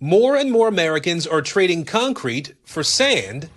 more and more Americans are trading concrete for sand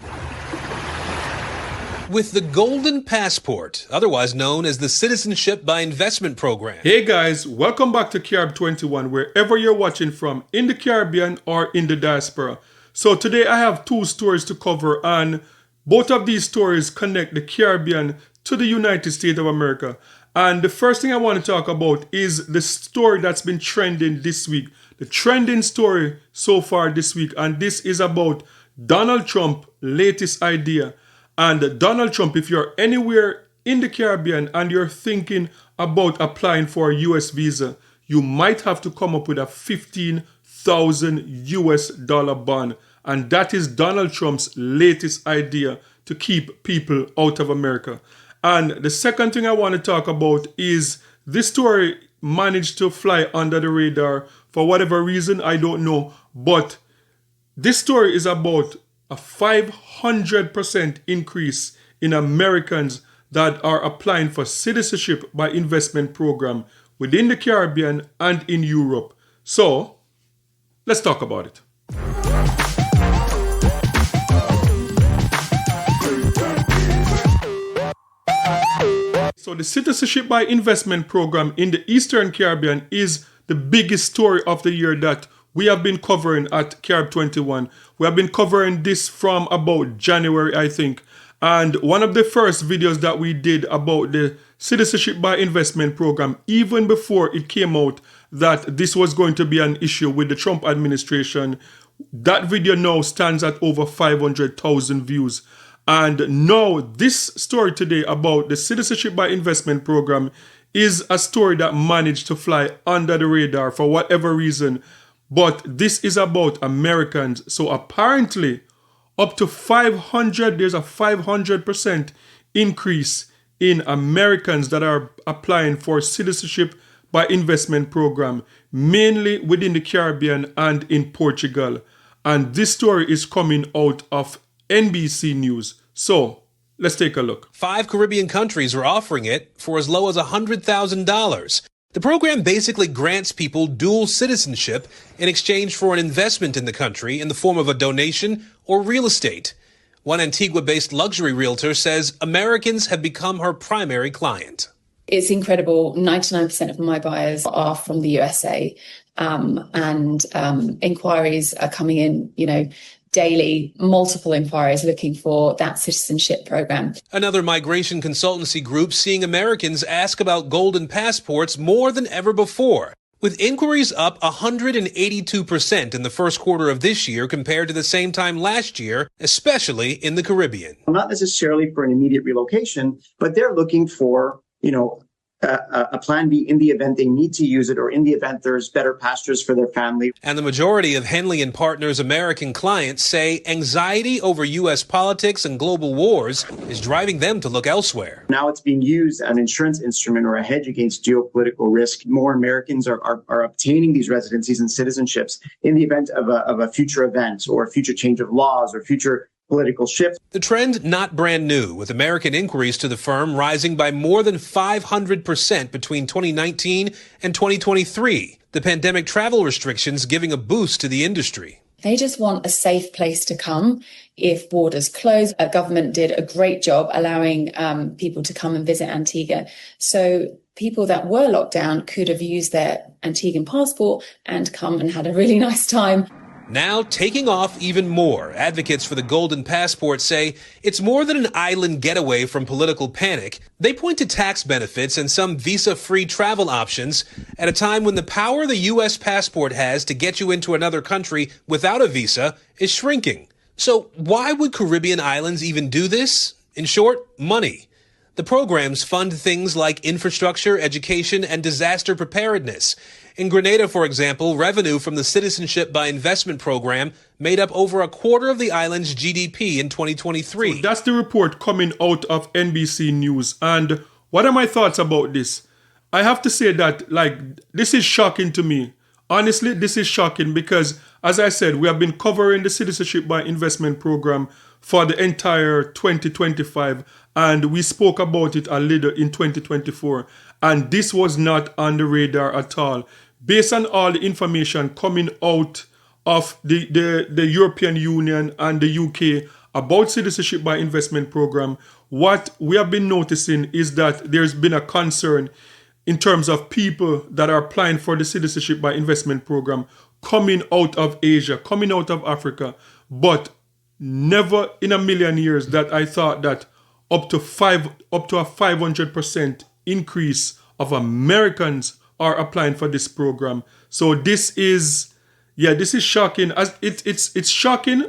with the Golden Passport, otherwise known as the Citizenship By Investment program. Hey guys, welcome back to Carib 21, wherever you're watching from, in the Caribbean or in the diaspora. So today I have two stories to cover, and both of these stories connect the Caribbean to the United States of America. And the first thing I want to talk about is the story that's been trending this week, the trending story so far this week, and this is about Donald Trump's latest idea. And Donald Trump, if you're anywhere in the Caribbean and you're thinking about applying for a US visa, you might have to come up with a $15,000 bond. And that is Donald Trump's latest idea to keep people out of America. And the second thing I want to talk about is this story managed to fly under the radar for whatever reason, I don't know. But this story is about a 500% increase in Americans that are applying for Citizenship By Investment program within the Caribbean and in Europe. So, let's talk about it. So the Citizenship By Investment program in the Eastern Caribbean is the biggest story of the year that we have been covering at Carib 21. We have been covering this from about January, I think. And one of the first videos that we did about the Citizenship By Investment program, even before it came out that this was going to be an issue with the Trump administration, that video now stands at over 500,000 views. And now this story today about the Citizenship By Investment program is a story that managed to fly under the radar for whatever reason. But this is about Americans. So apparently up to 500, there's a 500% increase in Americans that are applying for Citizenship By Investment program, mainly within the Caribbean and in Portugal. And this story is coming out of NBC News. So let's take a look. 5 Caribbean countries are offering it for as low as $100,000. The program basically grants people dual citizenship in exchange for an investment in the country in the form of a donation or real estate. One Antigua-based luxury realtor says Americans have become her primary client. It's incredible. 99% of my buyers are from the USA, and inquiries are coming in, daily, multiple inquiries looking for that citizenship program. Another migration consultancy group seeing Americans ask about golden passports more than ever before, with inquiries up 182% in the first quarter of this year compared to the same time last year, especially in the Caribbean. Not necessarily for an immediate relocation, but they're looking for, a plan B in the event they need to use it or in the event there's better pastures for their family. And the majority of Henley & Partners American clients say anxiety over U.S. politics and global wars is driving them to look elsewhere. Now it's being used as an insurance instrument or a hedge against geopolitical risk. More Americans are obtaining these residencies and citizenships in the event of a future event or a future change of laws or future political shift. The trend not brand new, with American inquiries to the firm rising by more than 500% between 2019 and 2023. The pandemic travel restrictions giving a boost to the industry. They just want a safe place to come if borders close. Our government did a great job allowing people to come and visit Antigua. So people that were locked down could have used their Antiguan passport and come and had a really nice time. Now taking off even more, advocates for the Golden Passport say it's more than an island getaway from political panic. They point to tax benefits and some visa-free travel options at a time when the power the U.S. passport has to get you into another country without a visa is shrinking. So why would Caribbean islands even do this? In short, money. The programs fund things like infrastructure, education, and disaster preparedness. In Grenada, for example, revenue from the Citizenship By Investment program made up over a quarter of the island's GDP in 2023. So that's the report coming out of NBC News. And what are my thoughts about this? I have to say that, this is shocking to me. Honestly, this is shocking because, as I said, we have been covering the Citizenship By Investment program for the entire 2025, and we spoke about it a little in 2024, and this was not on the radar at all. Based on all the information coming out of the European Union and the UK about Citizenship by Investment program, what we have been noticing is that there's been a concern in terms of people that are applying for the Citizenship by Investment program coming out of Asia, coming out of Africa, but never in a million years that I thought that up to a 500% increase of Americans are applying for this program. So this is shocking. As it's shocking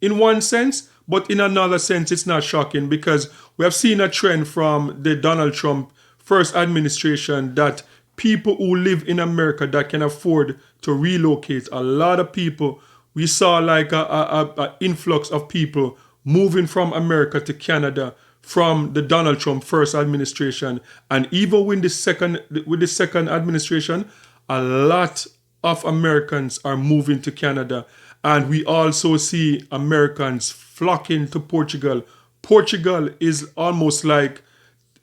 in one sense, but in another sense, it's not shocking because we have seen a trend from the Donald Trump first administration that people who live in America that can afford to relocate, a lot of people, we saw like a influx of people moving from America to Canada from the Donald Trump first administration. And even with the second administration, a lot of Americans are moving to Canada. And we also see Americans flocking to Portugal. Portugal is almost like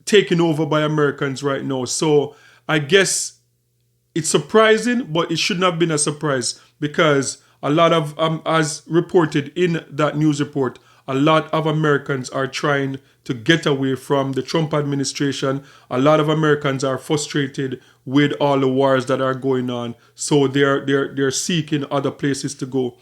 taken over by Americans right now. So I guess it's surprising, but it shouldn't have been a surprise because a lot of, as reported in that news report, a lot of Americans are trying to get away from the Trump administration. A lot of Americans are frustrated with all the wars that are going on. So they're seeking other places to go.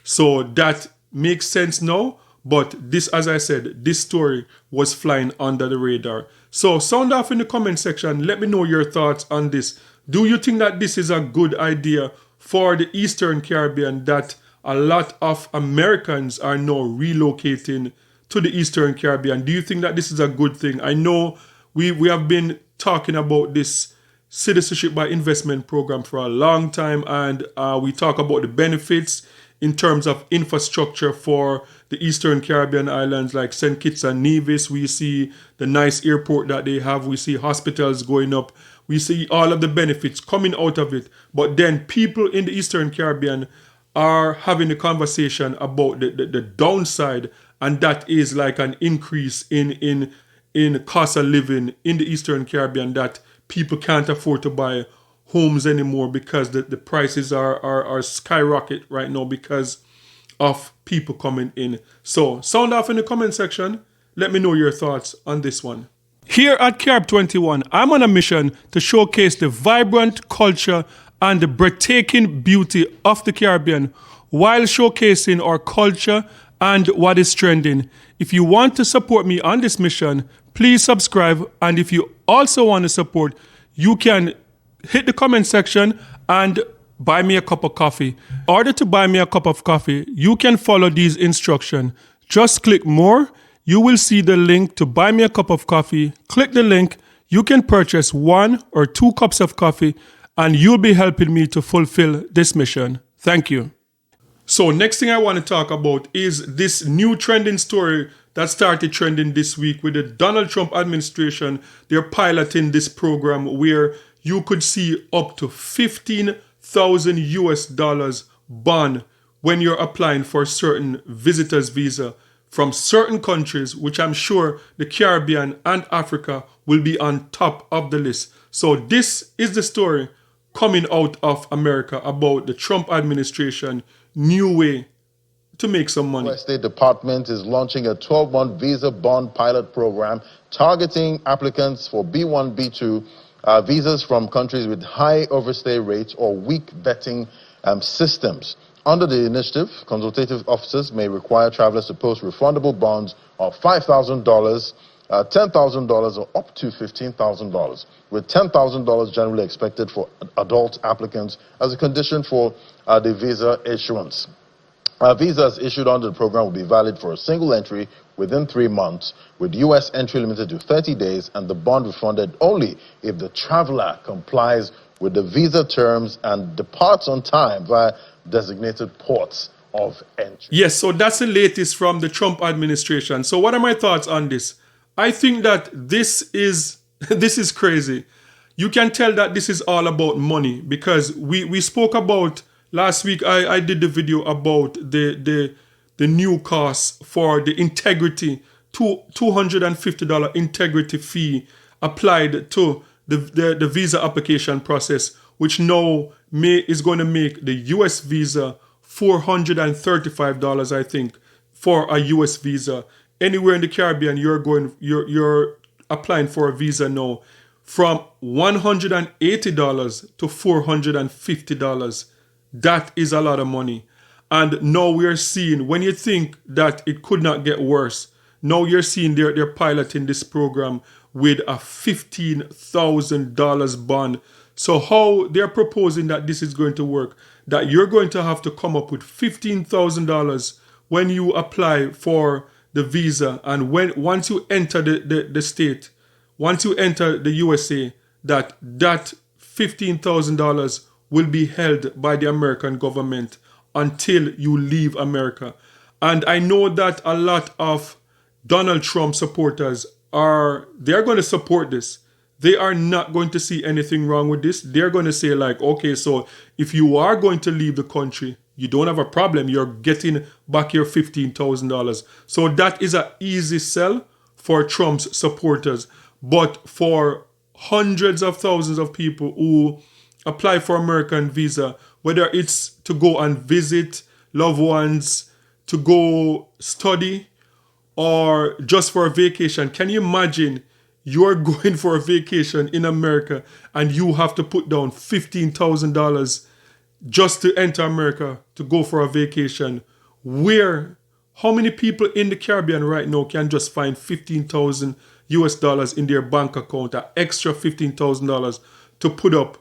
So that makes sense now. But this, as I said, this story was flying under the radar. So sound off in the comment section. Let me know your thoughts on this. Do you think that this is a good idea for the Eastern Caribbean, that a lot of Americans are now relocating to the Eastern Caribbean? Do you think that this is a good thing? I know we have been talking about this Citizenship by Investment program for a long time, and we talk about the benefits in terms of infrastructure for the Eastern Caribbean islands like St. Kitts and Nevis. We see the nice airport that they have. We see hospitals going up. We see all of the benefits coming out of it. But then people in the Eastern Caribbean are having a conversation about the downside, and that is like an increase in cost of living in the Eastern Caribbean, that people can't afford to buy homes anymore because the prices are skyrocket right now because of people coming in. So sound off in the comment section. Let me know your thoughts on this one. Here at Carib 21, I'm on a mission to showcase the vibrant culture and the breathtaking beauty of the Caribbean while showcasing our culture and what is trending. If you want to support me on this mission, please subscribe. And if you also want to support, you can hit the comment section and buy me a cup of coffee. In order to buy me a cup of coffee, you can follow these instructions. Just click more. You will see the link to buy me a cup of coffee. Click the link. You can purchase 1 or 2 cups of coffee, and you'll be helping me to fulfill this mission. Thank you. So next thing I want to talk about is this new trending story that started trending this week with the Donald Trump administration. They're piloting this program where you could see up to $15,000 bond when you're applying for certain visitors visa from certain countries, which I'm sure the Caribbean and Africa will be on top of the list. So this is the story coming out of America about the Trump administration new way to make some money. The State Department is launching a 12-month visa bond pilot program targeting applicants for B1, B2 visas from countries with high overstay rates or weak vetting systems. Under the initiative, consultative officers may require travelers to post refundable bonds of $5,000, $10,000, or up to $15,000, with $10,000 generally expected for adult applicants as a condition for the visa issuance. Visas issued under the program will be valid for a single entry within 3 months, with U.S. entry limited to 30 days and the bond refunded only if the traveler complies with the visa terms and departs on time via designated ports of entry. Yes, so that's the latest from the Trump administration. So what are my thoughts on this? I think that this is crazy. You can tell that this is all about money because we spoke about last week. I did the video about the new cost for the integrity, $250 integrity fee applied to the visa application process, which now is going to make the US visa $435, I think, for a US visa. Anywhere in the Caribbean, you're applying for a visa now from $180 to $450. That is a lot of money. And now we're seeing, when you think that it could not get worse, now you're seeing they're piloting this program with a $15,000 bond. So how they're proposing that this is going to work, that you're going to have to come up with $15,000 when you apply for the visa, and once you enter the state, once you enter the USA, that $15,000 will be held by the American government until you leave America. And I know that a lot of Donald Trump supporters they're going to support this. They are not going to see anything wrong with this. They're going to say like, okay, so if you are going to leave the country, you don't have a problem. You're getting back your $15,000. So that is an easy sell for Trump's supporters. But for hundreds of thousands of people who apply for American visa, whether it's to go and visit loved ones, to go study, or just for a vacation. Can you imagine you're going for a vacation in America and you have to put down $15,000 just to enter America to go for a vacation? How many people in the Caribbean right now can just find $15,000 US dollars in their bank account, an extra $15,000 to put up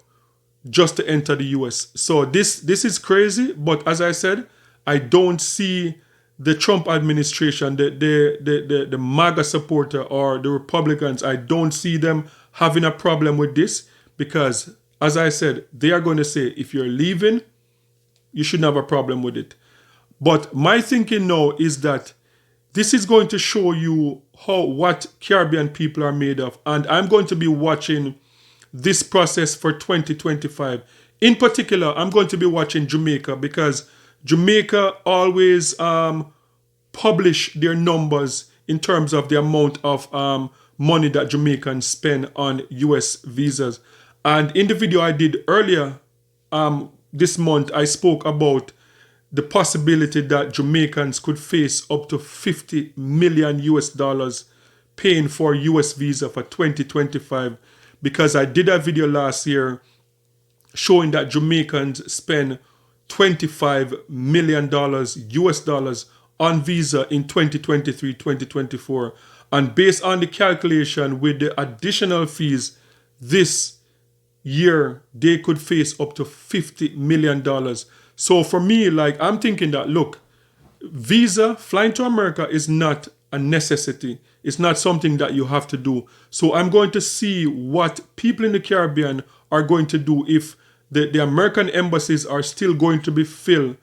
just to enter the US? So this is crazy, but as I said, I don't see the Trump administration, the MAGA supporter or the Republicans, I don't see them having a problem with this, because, as I said, they are going to say, if you're leaving, you shouldn't have a problem with it. But my thinking now is that this is going to show you what Caribbean people are made of. And I'm going to be watching this process for 2025. In particular, I'm going to be watching Jamaica, because Jamaica always publish their numbers in terms of the amount of money that Jamaicans spend on US visas. And in the video I did earlier this month, I spoke about the possibility that Jamaicans could face up to 50 million US dollars paying for US visa for 2025, because I did a video last year showing that Jamaicans spend $25 million US dollars on visa in 2023-2024. And based on the calculation with the additional fees this year, they could face up to $50 million. So for me, like, I'm thinking that, look, flying to America is not a necessity. It's not something that you have to do. So I'm going to see what people in the Caribbean are going to do if the American embassies are still going to be filled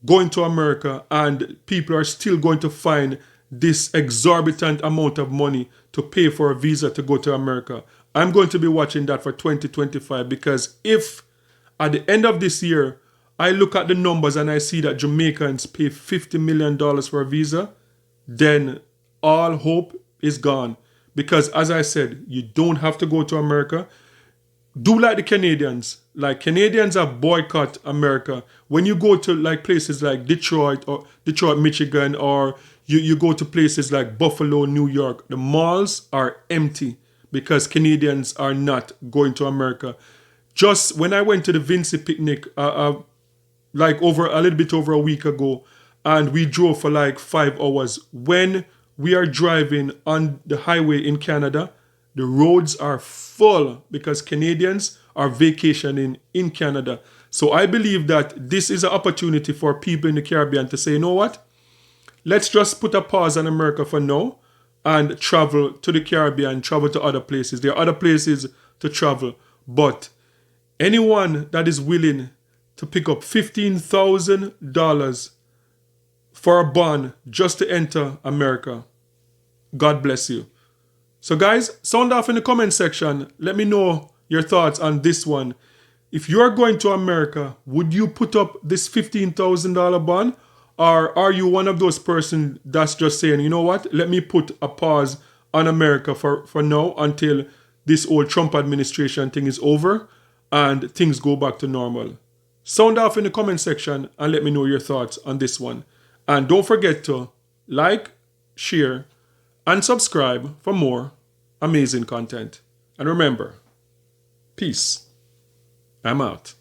going to America, and people are still going to find this exorbitant amount of money to pay for a visa to go to America. I'm going to be watching that for 2025, because if at the end of this year, I look at the numbers and I see that Jamaicans pay $50 million for a visa, then all hope is gone. Because as I said, you don't have to go to America. Do like the Canadians. Like, Canadians have boycott America. When you go to like places like Detroit, Michigan, or you go to places like Buffalo, New York, the malls are empty because Canadians are not going to America. Just when I went to the Vincy picnic, like a little bit over a week ago, and we drove for like 5 hours. When we are driving on the highway in Canada, the roads are full because Canadians are vacationing in Canada. So I believe that this is an opportunity for people in the Caribbean to say, you know what? Let's just put a pause on America for now and travel to the Caribbean, travel to other places. There are other places to travel. But anyone that is willing to pick up $15,000 for a bond just to enter America, God bless you. So guys, sound off in the comment section. Let me know your thoughts on this one. If you're going to America, would you put up this $15,000 bond? Or are you one of those persons that's just saying, you know what, let me put a pause on America for now until this old Trump administration thing is over and things go back to normal? Sound off in the comment section and let me know your thoughts on this one. And don't forget to like, share, and subscribe for more amazing content. And remember, peace. I'm out.